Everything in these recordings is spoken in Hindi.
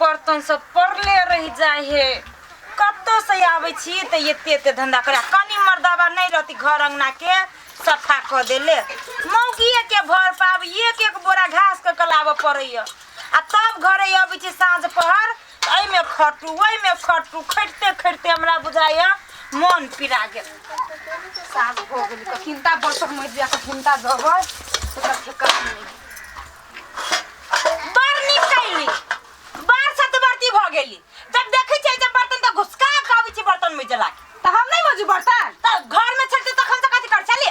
बर्तन सब पड़ले रह जाए है। कत्तो से आवे छी त एते धंधा करे कनी मर्दाबा नहीं रहती घर अंगना के सफा क देले मौगिए के भर पाब एक बोरा घास के कलाव पड़ैया आ तब घरे आबै छी साँझ पहर एई में खटू ओई में खटू खटते खटते हमरा बुझाया मन पिरा गेल। साँझ हो गेल कखिनता बर्तन में दिया कखिनता दबल ओकरा ठेकान नहीं बार निकैली बार सतबरती भ गेली जब देखै छै जब बर्तन त घुसका खाबै छी बर्तन में जला त हम नहीं मजू बर्तन त घर में छलते तखन से कथि कर छली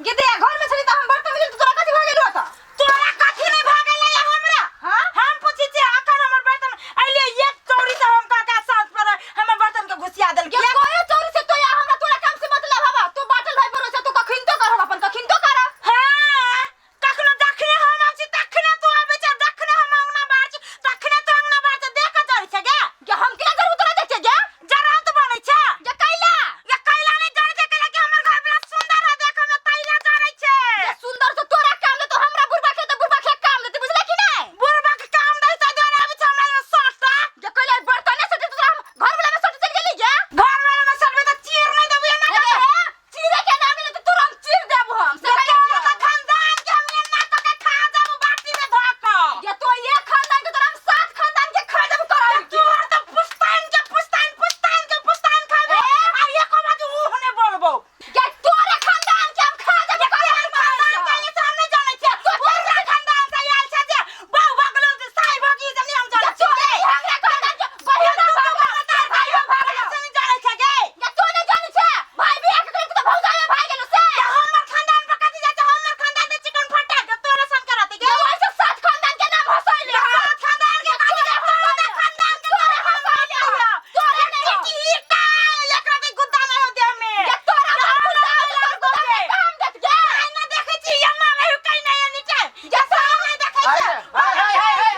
गे दे घर में छली त हम बर्तन में तोरा कथि भ गेलौ त तोरा कथि नहीं भ गेलै हमरा हां हम पूछी छी अखन हमर बर्तन आइले एक चौरी से हम काका साथ पर हमर बर्तन के घुसिया देल के कोई चौरी से तो या हमरा तोरा काम से मतलब हवा तू बाटल भाई पर से तू कखिन तो कर अपन कखिन तो कर हां कखनो दखने हम आछि तखने तू आबै छ दखने हम अंगना बाहर छी तखने तू अंगना बाहर से देख के जरै छ गे हम केना करू तोरा देख छ गे जरा तो बनै छ गे कैला नहीं जरै छ कैला कि हमर घर बड़ा सुंदर है देखे में कैला जरै छ गे सुंदर तो तोरा काम दे तो हमरा बुढ़बा के काम दे बुझले कि नहीं बुढ़बा के काम दे त द्वारा आबै छ हमरा सस्ता गे कैला बर्तन से तोरा घर वाला में सट चल गेली गे घर वाला में सटबे त चीर नहीं देबे ना चीरे के नाम ले त तुरंत चीर देबो हम से खानदान के हम ना तो के खा जाबो बाटी में धक गे तो ये खानदान के तोरा हम सात खानदान के खा देबो तोरा तोर तो पुस्तान खाबे आ एको बाजू मुंह ने बोलबो गे तोरे खानदान के हम खा देबो खानदान के ये सामने जाने छ तोरे खानदान से आयल छ जे बहु भगलो से साई भगी जनी हम जाने छ हमरा खानदान के बहिना तार भाइयो भागलो से नहीं जाने छ गे तू नहीं जाने छ भाई बियाह के तो भौजाया भाई गेलो से हमर खानदान पर कथि जाय छ हमर खानदान में चिकन फटा के तोरा सन करत गे वैसे सात खानदान के नाम हसैले सात खानदान के कथि तोरा खानदान के तोरा हसैले तोरा नहीं की का एकरा के गुद्दा नहीं हो दे में गे तोरा गुद्दा काम देत गे ना देखे छी यम्मा रहु कई नहीं एनी टाइम गे सामने देखे छ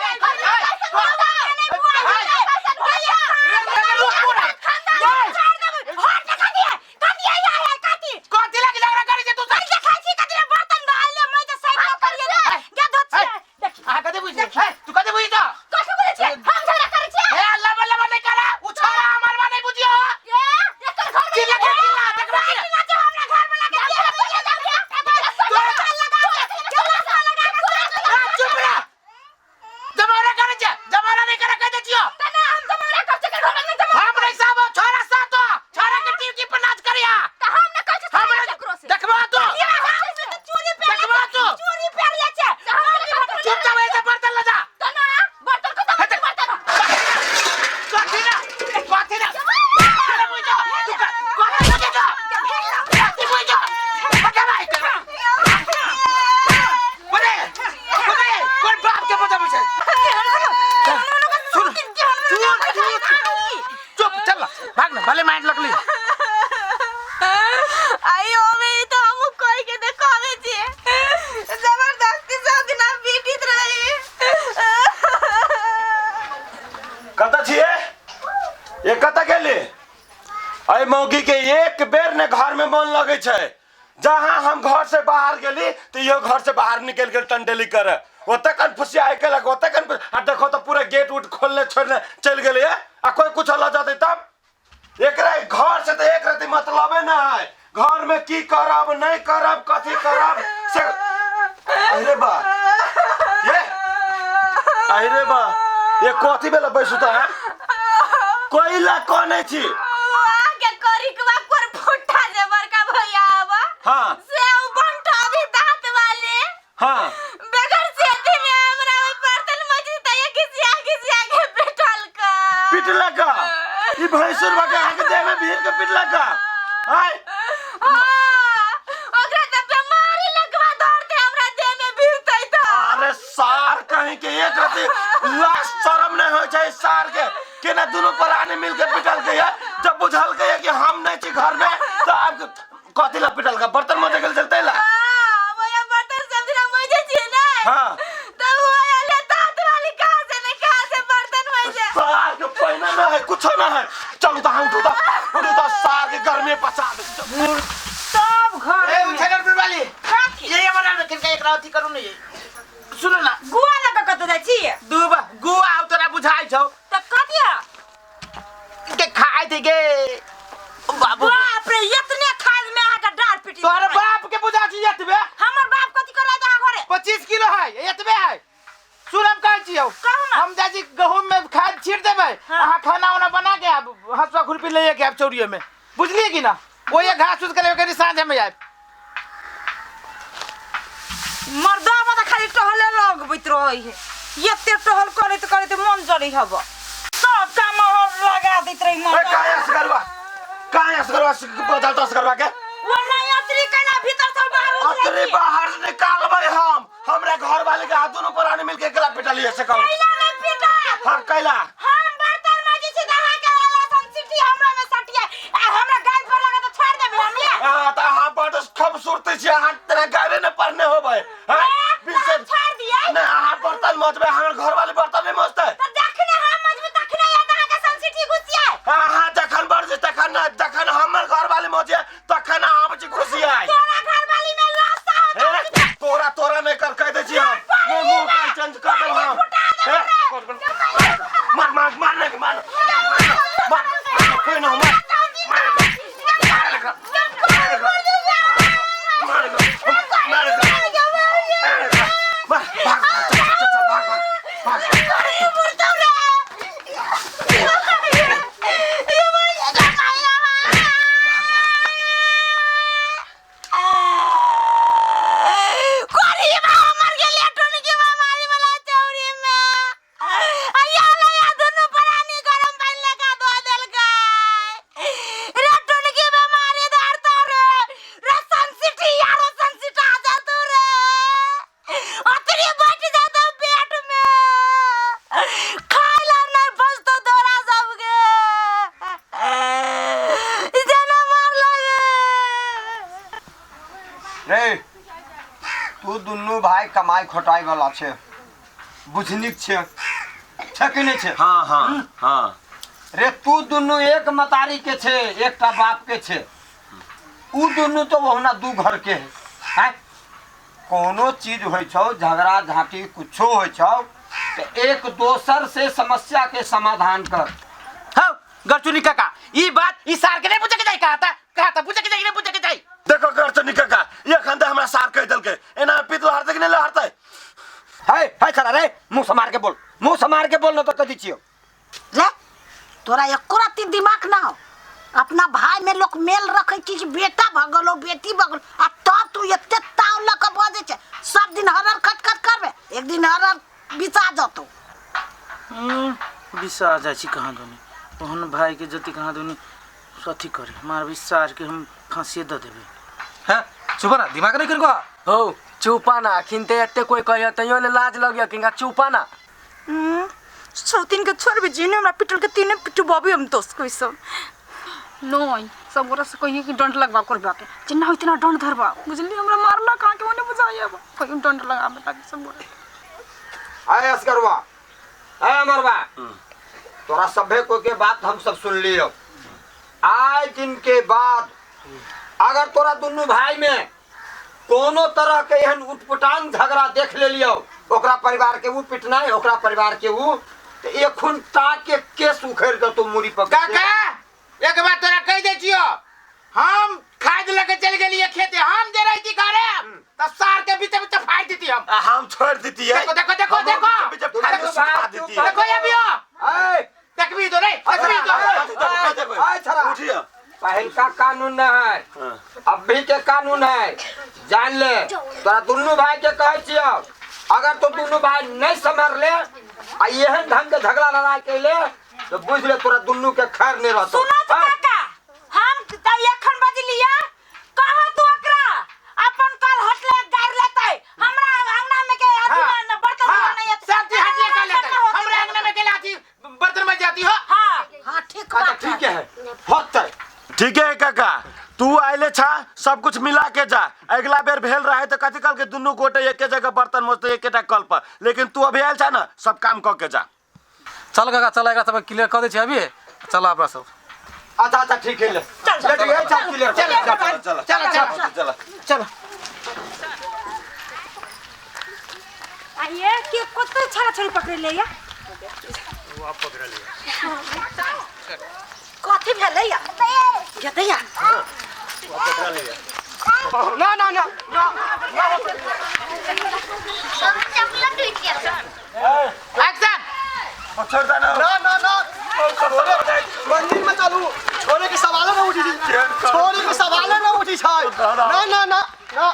मौगी के एक बेर ने घर में मन लगे छै जहां हम घर से बाहर गेली तो यो घर से बाहर निकल के टंडेली करे ओते कन फुसिया आइ के लग ओते कन आ देखो तो पूरा गेट उट खोलने छोड़ने चल गेले आ कोई कुछ ल जाते तब एकरा घर से तो एक रति मतलबे ना है घर में की करब नहीं करब कथि करब से अरे बा ये कथि बेला बैसुता है कोइला कोने छी हां से बंटा भी दांत वाले हां बगैर सेती में हमरा बर्तन मजी त घिसिया के पिटल का ई भैंसुर बगा के देह में भीड़ के पिटला का हाय ओकरा त बीमारी लगवा धरते हमरा देह में भीड़तै त अरे सार कहीं के एक रति लाश शर्म नहीं हो छै सार के केना दोनों प्राणी मिल के पिटल के जब बुझल के कि हम नहीं छी घर में तो आप कथि ला पिटल का बर्तन मजे गेल चलते ला वो ये बर्तन सब दिन मजे छी ना हां तब वो ले दांत वाली कहां से बर्तन मजे सार के पहिना ना है कुछ ना है चलो तो हम उठो सार के घर में पचा दे सब घर ए उठेगर पुरवाली ये बना के एक राती करू नहीं सुनो ना गुआ लगा कत जाय छी दुबा गुआ तोरा बुझाइ छौ छियो कहू ना। हम जाजी गहूम में खाद छीट देबै अहाँ खाना वाना बना के आब हसुआ खुरपी ले के आब चौरिये में बुझलिए कि ना वो ये घास उस करे करी साँझ में आब मर्दा मत खाली टहले लोग बैठ रही है ये टहल करते मन जड़ी हब सब काम लगा देत रही मन कहाँ से करवा बदल 10 करवा के वो नहीं असली कहना भीतर से बाहर अतरी बाहर से निकालबै हम हमरा घर वाले के हाथ दोनों पुराने मिलके गला पिटली ऐसे कहू कैला में पिटा हम कैला हम बर्तन माजी से दहा के वाला संसिटी हमरा में सटिया हमरा गाल पर लगा तो छोड़ देबे हम ये हां त हां बड़ खूबसूरती छी हां तेरा गावे न पड़ने होबै हां बिल्कुल छोड़ दिया नहीं हां बर्तन मजबे हमर घर वाले बर्तन में मजते तो देखने हम मजबूत तखने या दहा के संसिटी घुसिया हां हां जखन बड़ जे जखन हमर घर वाले मजे तखन आब छी खुशी आई तोरा घर वाली में लाशा होता तोरा नहीं कर कह दे छी हम मुंह कान चेंज कर दे हम मार कोई ना मार तू दुनू भाई कमाई खोटाई वाला छे बुझनिक छे कि नहीं छे हां हां हां रे तू दुनू एक मतारी के छे एकटा बाप के छे उ दुनू तो वहना दू घर के है कोनो चीज होय छौ झगड़ा झाटी कुछो होय छौ तो एक दोसर से समस्या के समाधान कर हां गरचुनी काका ई बात ई सार के नहीं पूछे के जाई कहा था पूछे के जाई नहीं पूछे के जाई देखो गरचुनी काका ये खंडा हमरा सार कह दल के एना पितल हरते कि नहीं हरते है छड़ा रे मुंह समार के बोल न तो कदी छियो ले तोरा एको राती दिमाग ना हो अपना भाई में लोग मेल रखे कि बेटा भगलो बेटी भगलो आ तब तू एते ताव ल के बजे छे सब दिन हरर खटखट करबे एक दिन हरर बिचा जतो बिसा जा छी कहां दोनी ओहन भाई के जति कहां दोनी सठी करे मार विचार के हम फांसी द देबे हैं चुप ना दिमाग नहीं करको हो चुपा ना खिनते एते कोई कहियो तइयो ले लाज लगियो किंगा चुपा ना सौतीन के छोड़ भी जीने हमरा पिटल के तीने पिटू बाबू हम दोस्त कोई सब नहीं सब गोरा से कहिए कि डंट लगवा करबा के जिन्ना होइते ना डंट धरबा बुझली हमरा मारला कहां के ओने बुझाइए अब कोई डंट लगा में ताकि सब गोरा आय असगरवा आय अमरवा तोरा सभे को के बात हम सब सुन लियो आज दिन के बाद अगर तोरा दुनू भाई में कोनो तरह के एहन उटपटांग झगड़ा देख ले लियो ओकरा परिवार के वो पिटना है ओकरा परिवार के वो तो एखुन ताक के केस उखेड़ के तू मुड़ी पर काका एक बात तोरा कह दे छियो हम खाद लेके चल गेलिए खेते हम जे रही थी घरे तब सार के बीच बीच फाड़ देती हम छोड़ देती है देखो देखो ये भी हो देखबी तो नहीं आय छरा उठिए पहल का कानून है अभी के कानून है जान ले तोरा दुनू भाई के कहे छियो अगर तो दुनू भाई नहीं समझ ले आ एहन ढंग के झगड़ा लड़ाई के ले तो बुझ ले तोरा दुनू के खैर नहीं रहतो सुनो तो काका हम त एखन बजलिया कहा तू एकरा अपन कल हटले गार लेतै हमरा अंगना में के अथी में बर्तन नहीं है सब हटिए कर लेते हमरे अंगना में के लाती बर्तन में जाती हो हां ठीक अच्छा बात ठीक है होतै ठीक है काका तू आइले छा सब कुछ मिला के जा अगला बेर भेल रहे तो कथी कल के दुनू गोटे एक जगह बर्तन मजते एकेटा कल पर लेकिन तू अभी आयल छा ना सब काम क के जा चल काका चल एकरा सब क्लियर कर दे छी अभी चल आपरा सब अच्छा अच्छा ठीक है ले चल चल क्लियर चल चलो आइए के कत छाड़ा छड़ी पकड़ ले या वो आप पकड़ लिया कथि भेलै या गेतैया वो पकड़ लिया ना ना ना चालू छोड़े के सवाल ना उठी छोड़े के सवाल ना उठी छै ना ना ना ना